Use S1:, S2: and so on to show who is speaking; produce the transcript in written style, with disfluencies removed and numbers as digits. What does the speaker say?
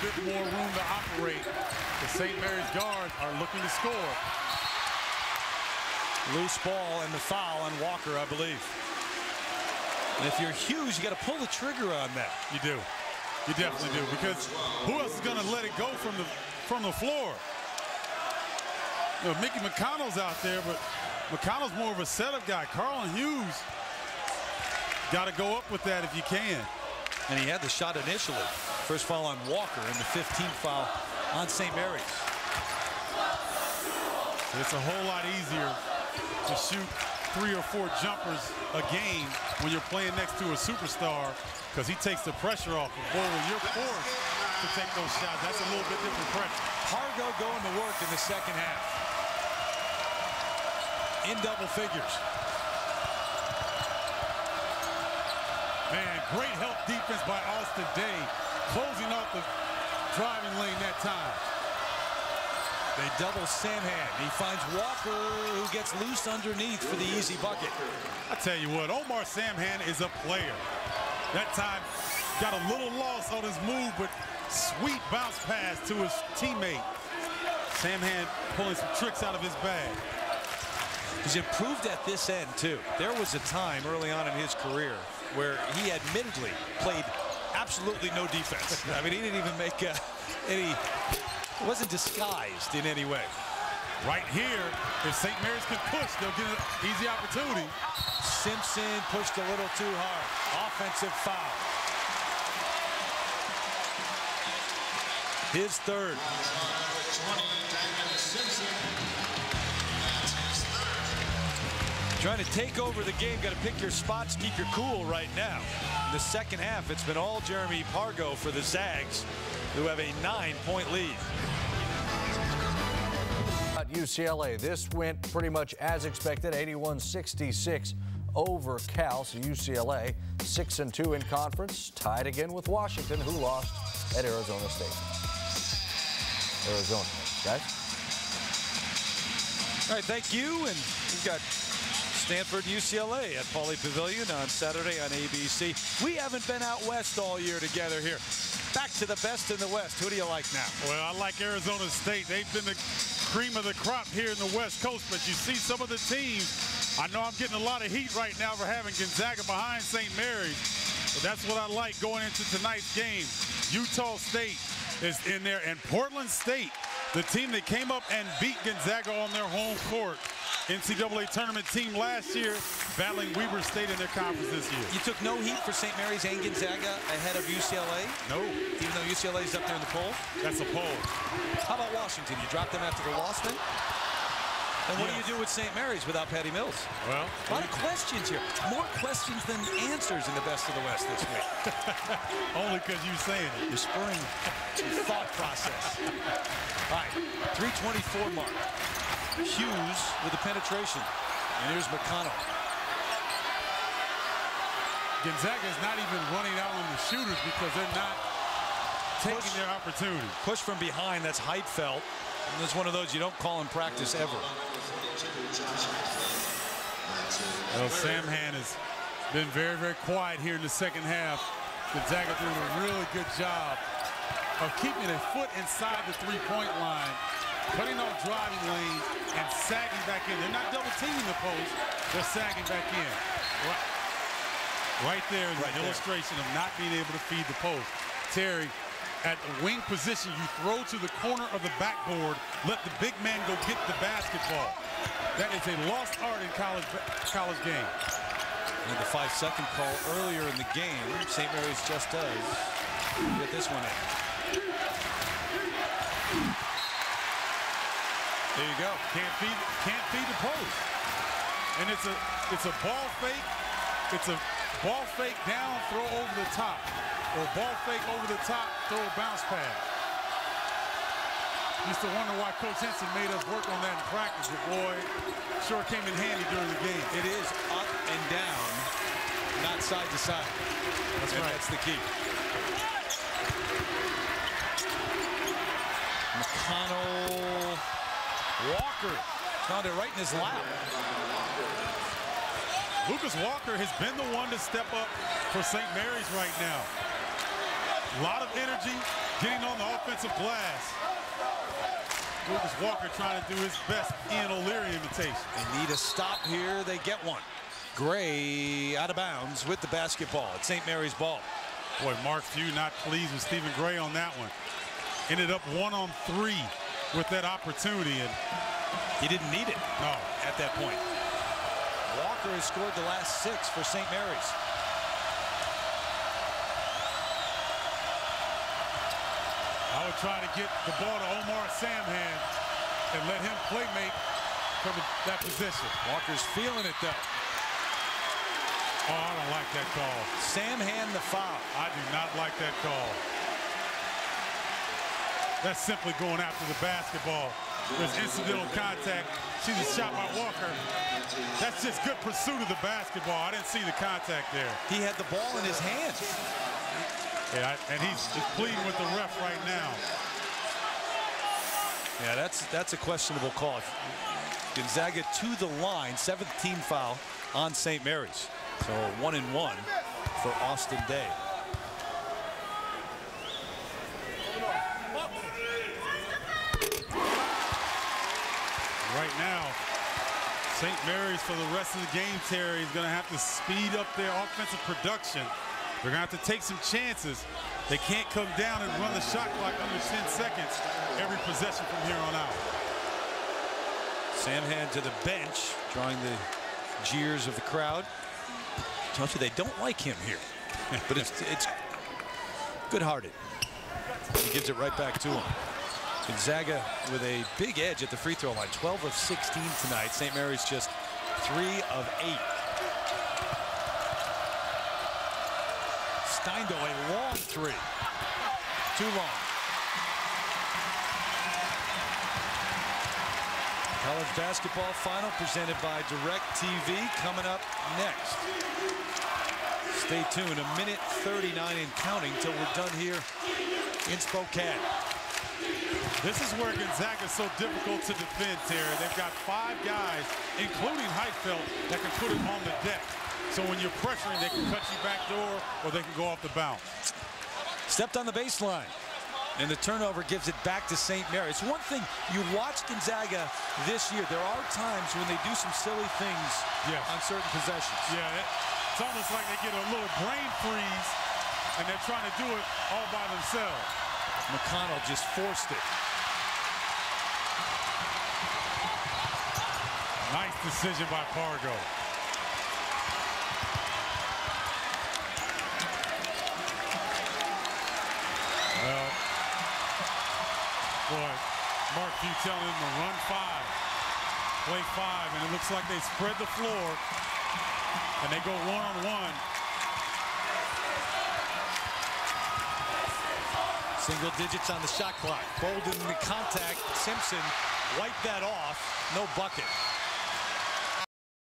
S1: bit more room to operate. The St. Mary's guards are looking to score.
S2: Loose ball and the foul on Walker, I believe. And if you're Hughes, you got to pull the trigger on that.
S1: You do. You definitely do, because who else is going to let it go from the floor? You know, Mickey McConnell's out there, but McConnell's more of a setup guy. Carlin Hughes got to go up with that if you can.
S2: And he had the shot initially. First foul on Walker and the 15th foul on St. Mary's.
S1: It's a whole lot easier to shoot 3 or 4 jumpers a game when you're playing next to a superstar, because he takes the pressure off. Boy, when you're forced to take those shots, that's a little bit different pressure.
S2: Pargo going to work in the second half. In double figures.
S1: Man, great help defense by Austin Day, closing off the driving lane that time.
S2: They double Samhan. He finds Walker, who gets loose underneath for the easy bucket.
S1: I tell you what, Omar Samhan is a player. That time got a little loss on his move, but sweet bounce pass to his teammate. Samhan pulling some tricks out of his bag.
S2: He's improved at this end, too. There was a time early on in his career where he admittedly played absolutely no defense. I mean, he didn't even make any, wasn't disguised in any way.
S1: Right here, if St. Mary's can push, they'll get an easy opportunity.
S2: Simpson pushed a little too hard. Offensive foul. His third. Trying to take over the game. Got to pick your spots, keep your cool right now. In the second half, it's been all Jeremy Pargo for the Zags, who have a 9-point lead.
S3: At UCLA, this went pretty much as expected, 81-66 over Cal. So UCLA 6-2 in conference, tied again with Washington, who lost at Arizona State. Arizona, guys.
S2: All right, thank you. And we've got Stanford UCLA at Pauley Pavilion on Saturday on ABC. We haven't been out west all year together here. Back to the best in the West. Who do you like now?
S1: Well, I like Arizona State. They've been the cream of the crop here in the West Coast, but you see some of the teams. I know I'm getting a lot of heat right now for having Gonzaga behind St. Mary's, but that's what I like going into tonight's game. Utah State is in there, and Portland State, the team that came up and beat Gonzaga on their home court. NCAA tournament team last year, battling Weber State in their conference this year.
S2: You took no heat for St. Mary's and Gonzaga ahead of UCLA?
S1: No.
S2: Even though UCLA is up there in the poll?
S1: That's a poll.
S2: How about Washington? You dropped them after the loss then? And what do you do with St. Mary's without Patty Mills?
S1: Well,
S2: a lot of questions here. More questions than answers in the best of the West this week.
S1: Only because you're saying it.
S2: You're spurring thought process. All right, 3:24 mark. Hughes with the penetration. And here's McConnell.
S1: Gonzaga is not even running out on the shooters because they're not taking their opportunity.
S2: Push from behind, that's Heidfeld. And that's one of those you don't call in practice ever.
S1: Well, Samhan has been very, very quiet here in the second half. Gonzaga doing a really good job of keeping a foot inside the three-point line, cutting off driving lanes and sagging back in. They're not double teaming the post, they're sagging back in. Right there is an illustration of not being able to feed the post. Terry, at the wing position, you throw to the corner of the backboard, let the big man go get the basketball. That is a lost art in college game.
S2: And the 5-second call earlier in the game, St. Mary's just does get this one in.
S1: There you go. Can't feed the post. And it's a ball fake. It's a ball fake down, throw over the top. Or ball fake over the top, throw a bounce pass. Used to wonder why Coach Henson made us work on that in practice, but boy, sure came in handy during the game.
S2: It is up and down, not side to side. That's right. That's the key. McConnell, Walker found it right in his lap.
S1: Lucas Walker has been the one to step up for St. Mary's right now. A lot of energy, getting on the offensive glass. Lucas Walker trying to do his best Ian O'Leary imitation.
S2: They need a stop here. They get one. Gray out of bounds with the basketball. It's St. Mary's ball.
S1: Boy, Mark Few not pleased with Stephen Gray on that one. Ended up 1-on-3 with that opportunity, and
S2: he didn't need it.
S1: No,
S2: at that point. Walker has scored the last 6 for St. Mary's.
S1: I would try to get the ball to Omar Samhan and let him play make from that position.
S2: Walker's feeling it, though.
S1: Oh, I don't like that call.
S2: Samhan the foul.
S1: I do not like that call. That's simply going after the basketball. There's incidental contact. See the shot by Walker. That's just good pursuit of the basketball. I didn't see the contact there.
S2: He had the ball in his hands.
S1: Yeah, and he's pleading with the ref right now.
S2: Yeah, that's a questionable call. Gonzaga to the line, 7th team foul on St. Mary's. So 1-and-1 for Austin Day.
S1: Right now, St. Mary's for the rest of the game, Terry, is going to have to speed up their offensive production. They're going to have to take some chances. They can't come down and run the shot clock under 10 seconds every possession from here on out.
S2: Samhan to the bench, drawing the jeers of the crowd. Told you they don't like him here, but it's good-hearted. He gives it right back to him. Gonzaga with a big edge at the free throw line, 12 of 16 tonight. St. Mary's just 3 of 8. Steindo, a long 3. Too long. College basketball final presented by DirecTV coming up next. Stay tuned. 1:39 and counting till we're done here in Spokane.
S1: This is where Gonzaga is so difficult to defend, Terry. They've got 5 guys, including Heitfeld, that can put it on the deck. So when you're pressuring, they can cut you back door or they can go off the bounce.
S2: Stepped on the baseline. And the turnover gives it back to St. Mary's. One thing, you watch Gonzaga this year, there are times when they do some silly things on certain possessions.
S1: Yeah, it's almost like they get a little brain freeze and they're trying to do it all by themselves.
S2: McConnell just forced it.
S1: Nice decision by Pargo. Well, boy, Mark Few telling him to run 5, play 5, and it looks like they spread the floor and they go one-on-one.
S2: Single digits on the shot clock. Bolden the contact. Simpson wiped that off. No bucket.